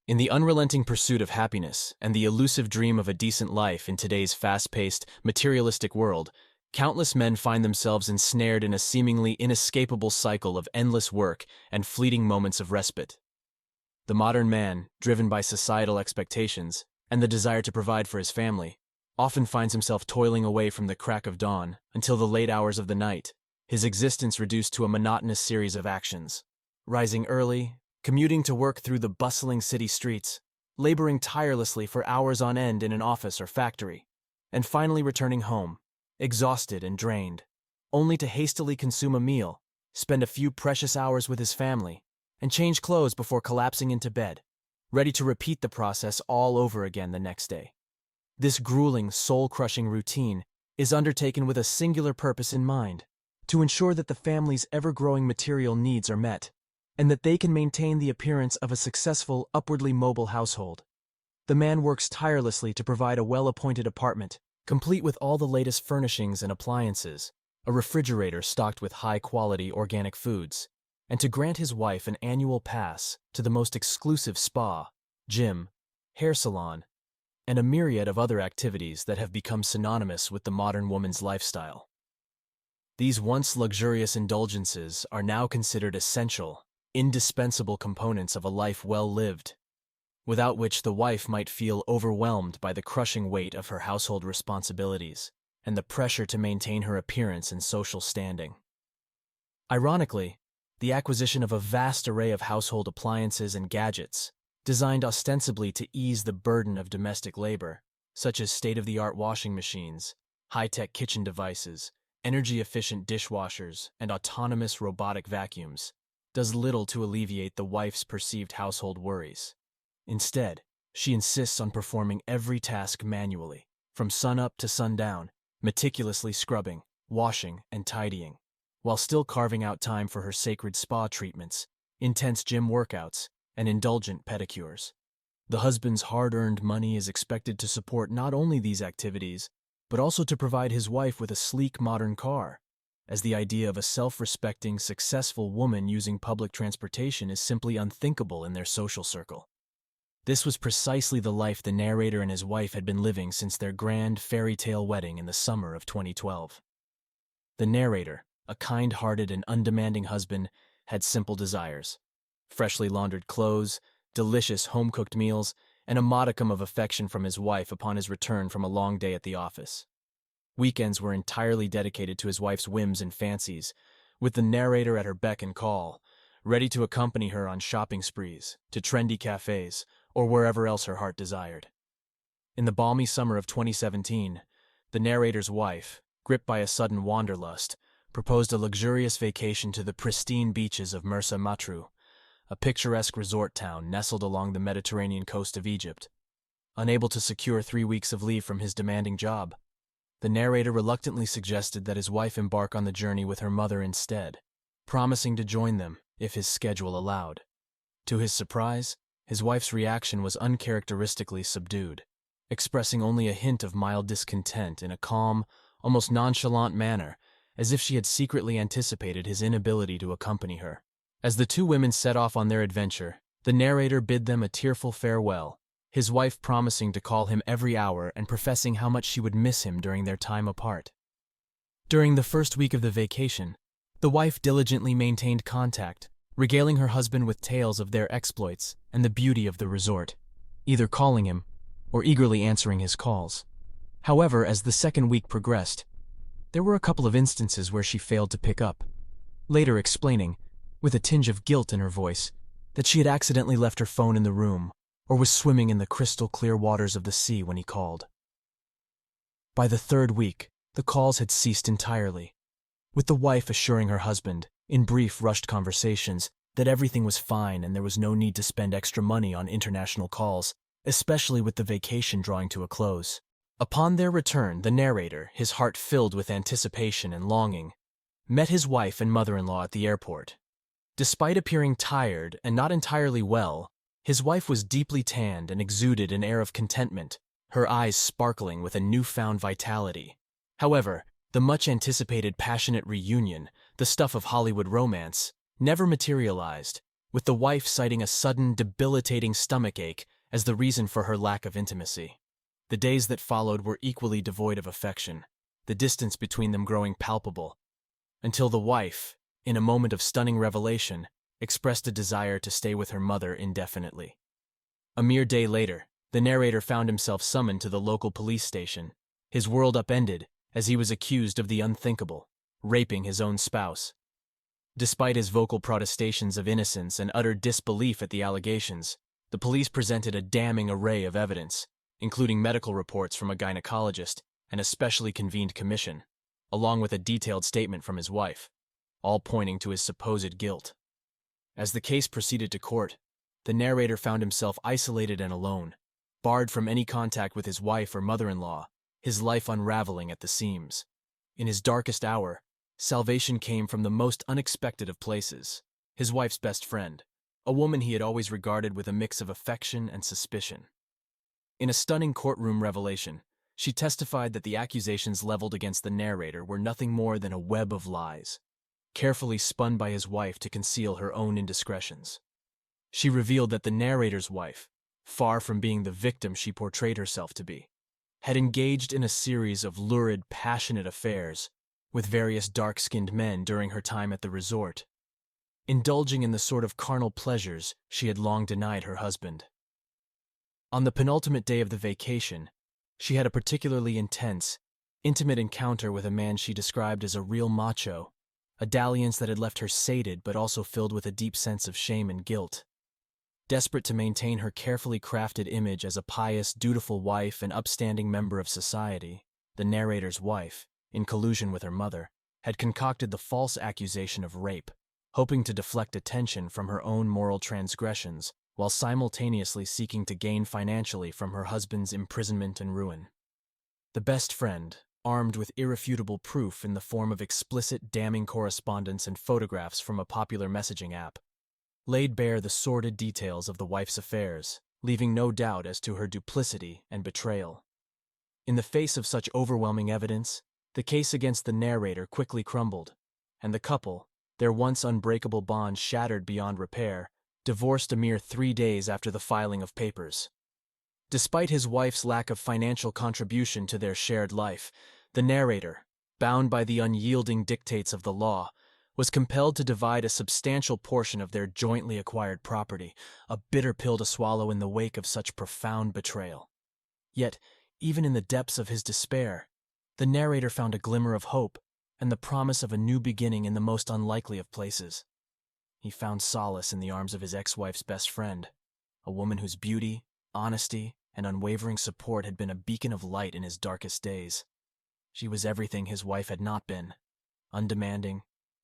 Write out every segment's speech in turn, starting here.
In the unrelenting pursuit of happiness and the elusive dream of a decent life in today's fast-paced, materialistic world, countless men find themselves ensnared in a seemingly inescapable cycle of endless work and fleeting moments of respite. The modern man, driven by societal expectations and the desire to provide for his family, often finds himself toiling away from the crack of dawn until the late hours of the night, his existence reduced to a monotonous series of actions. Rising early, commuting to work through the bustling city streets, laboring tirelessly for hours on end in an office or factory, and finally returning home, exhausted and drained, only to hastily consume a meal, spend a few precious hours with his family, and change clothes before collapsing into bed, ready to repeat the process all over again the next day. This grueling, soul-crushing routine is undertaken with a singular purpose in mind: to ensure that the family's ever-growing material needs are met, and that they can maintain the appearance of a successful, upwardly mobile household. The man works tirelessly to provide a well-appointed apartment, complete with all the latest furnishings and appliances, a refrigerator stocked with high-quality organic foods, and to grant his wife an annual pass to the most exclusive spa, gym, hair salon, and a myriad of other activities that have become synonymous with the modern woman's lifestyle. These once luxurious indulgences are now considered essential, indispensable components of a life well lived, without which the wife might feel overwhelmed by the crushing weight of her household responsibilities and the pressure to maintain her appearance and social standing. Ironically, the acquisition of a vast array of household appliances and gadgets, designed ostensibly to ease the burden of domestic labor, such as state-of-the-art washing machines, high-tech kitchen devices, energy-efficient dishwashers, and autonomous robotic vacuums, does little to alleviate the wife's perceived household worries. Instead, she insists on performing every task manually, from sunup to sundown, meticulously scrubbing, washing, and tidying, while still carving out time for her sacred spa treatments, intense gym workouts, and indulgent pedicures. The husband's hard-earned money is expected to support not only these activities, but also to provide his wife with a sleek modern car, as the idea of a self-respecting, successful woman using public transportation is simply unthinkable in their social circle. This was precisely the life the narrator and his wife had been living since their grand fairy tale wedding in the summer of 2012. The narrator, a kind-hearted and undemanding husband, had simple desires: freshly laundered clothes, delicious home-cooked meals, and a modicum of affection from his wife upon his return from a long day at the office. Weekends were entirely dedicated to his wife's whims and fancies, with the narrator at her beck and call, ready to accompany her on shopping sprees, to trendy cafes, or wherever else her heart desired. In the balmy summer of 2017, the narrator's wife, gripped by a sudden wanderlust, proposed a luxurious vacation to the pristine beaches of Mersa Matruh, a picturesque resort town nestled along the Mediterranean coast of Egypt. Unable to secure 3 weeks of leave from his demanding job, the narrator reluctantly suggested that his wife embark on the journey with her mother instead, promising to join them if his schedule allowed. To his surprise, his wife's reaction was uncharacteristically subdued, expressing only a hint of mild discontent in a calm, almost nonchalant manner, as if she had secretly anticipated his inability to accompany her. As the two women set off on their adventure, the narrator bid them a tearful farewell, his wife promising to call him every hour and professing how much she would miss him during their time apart. During the first week of the vacation, the wife diligently maintained contact, regaling her husband with tales of their exploits and the beauty of the resort, either calling him or eagerly answering his calls. However, as the second week progressed, there were a couple of instances where she failed to pick up, later explaining, with a tinge of guilt in her voice, that she had accidentally left her phone in the room or was swimming in the crystal-clear waters of the sea when he called. By the third week, the calls had ceased entirely, with the wife assuring her husband, in brief, rushed conversations, that everything was fine and there was no need to spend extra money on international calls, especially with the vacation drawing to a close. Upon their return, the narrator, his heart filled with anticipation and longing, met his wife and mother-in-law at the airport. Despite appearing tired and not entirely well, his wife was deeply tanned and exuded an air of contentment, her eyes sparkling with a newfound vitality. However, the much-anticipated passionate reunion, the stuff of Hollywood romance, never materialized, with the wife citing a sudden, debilitating stomachache as the reason for her lack of intimacy. The days that followed were equally devoid of affection, the distance between them growing palpable, until the wife, in a moment of stunning revelation, expressed a desire to stay with her mother indefinitely. A mere day later, the narrator found himself summoned to the local police station, his world upended as he was accused of the unthinkable, raping his own spouse. Despite his vocal protestations of innocence and utter disbelief at the allegations, the police presented a damning array of evidence, including medical reports from a gynecologist and a specially convened commission, along with a detailed statement from his wife, all pointing to his supposed guilt. As the case proceeded to court, the narrator found himself isolated and alone, barred from any contact with his wife or mother-in-law, his life unraveling at the seams. In his darkest hour, salvation came from the most unexpected of places, his wife's best friend, a woman he had always regarded with a mix of affection and suspicion. In a stunning courtroom revelation, she testified that the accusations leveled against the narrator were nothing more than a web of lies, carefully spun by his wife to conceal her own indiscretions. She revealed that the narrator's wife, far from being the victim she portrayed herself to be, had engaged in a series of lurid, passionate affairs with various dark-skinned men during her time at the resort, indulging in the sort of carnal pleasures she had long denied her husband. On the penultimate day of the vacation, she had a particularly intense, intimate encounter with a man she described as a real macho, a dalliance that had left her sated but also filled with a deep sense of shame and guilt. Desperate to maintain her carefully crafted image as a pious, dutiful wife and upstanding member of society, the narrator's wife, in collusion with her mother, had concocted the false accusation of rape, hoping to deflect attention from her own moral transgressions while simultaneously seeking to gain financially from her husband's imprisonment and ruin. The best friend, armed with irrefutable proof in the form of explicit, damning correspondence and photographs from a popular messaging app, laid bare the sordid details of the wife's affairs, leaving no doubt as to her duplicity and betrayal. In the face of such overwhelming evidence, the case against the narrator quickly crumbled, and the couple, their once unbreakable bond shattered beyond repair, divorced a mere 3 days after the filing of papers. Despite his wife's lack of financial contribution to their shared life, the narrator, bound by the unyielding dictates of the law, was compelled to divide a substantial portion of their jointly acquired property, a bitter pill to swallow in the wake of such profound betrayal. Yet, even in the depths of his despair, the narrator found a glimmer of hope and the promise of a new beginning in the most unlikely of places. He found solace in the arms of his ex-wife's best friend, a woman whose beauty, honesty, and unwavering support had been a beacon of light in his darkest days. She was everything his wife had not been, undemanding,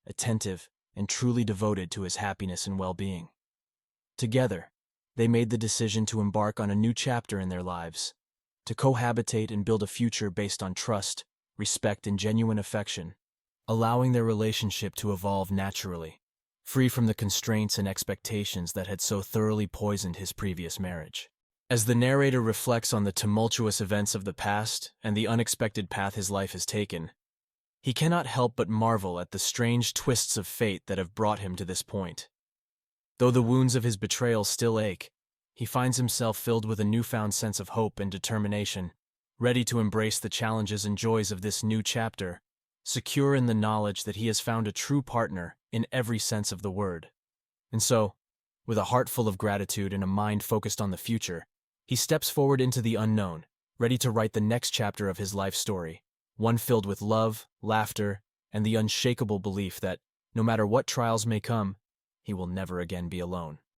attentive, and truly devoted to his happiness and well-being. Together, they made the decision to embark on a new chapter in their lives, to cohabitate and build a future based on trust, respect, and genuine affection, allowing their relationship to evolve naturally, free from the constraints and expectations that had so thoroughly poisoned his previous marriage. As the narrator reflects on the tumultuous events of the past and the unexpected path his life has taken, he cannot help but marvel at the strange twists of fate that have brought him to this point. Though the wounds of his betrayal still ache, he finds himself filled with a newfound sense of hope and determination, ready to embrace the challenges and joys of this new chapter, secure in the knowledge that he has found a true partner in every sense of the word. And so, with a heart full of gratitude and a mind focused on the future, he steps forward into the unknown, ready to write the next chapter of his life story, one filled with love, laughter, and the unshakable belief that, no matter what trials may come, he will never again be alone.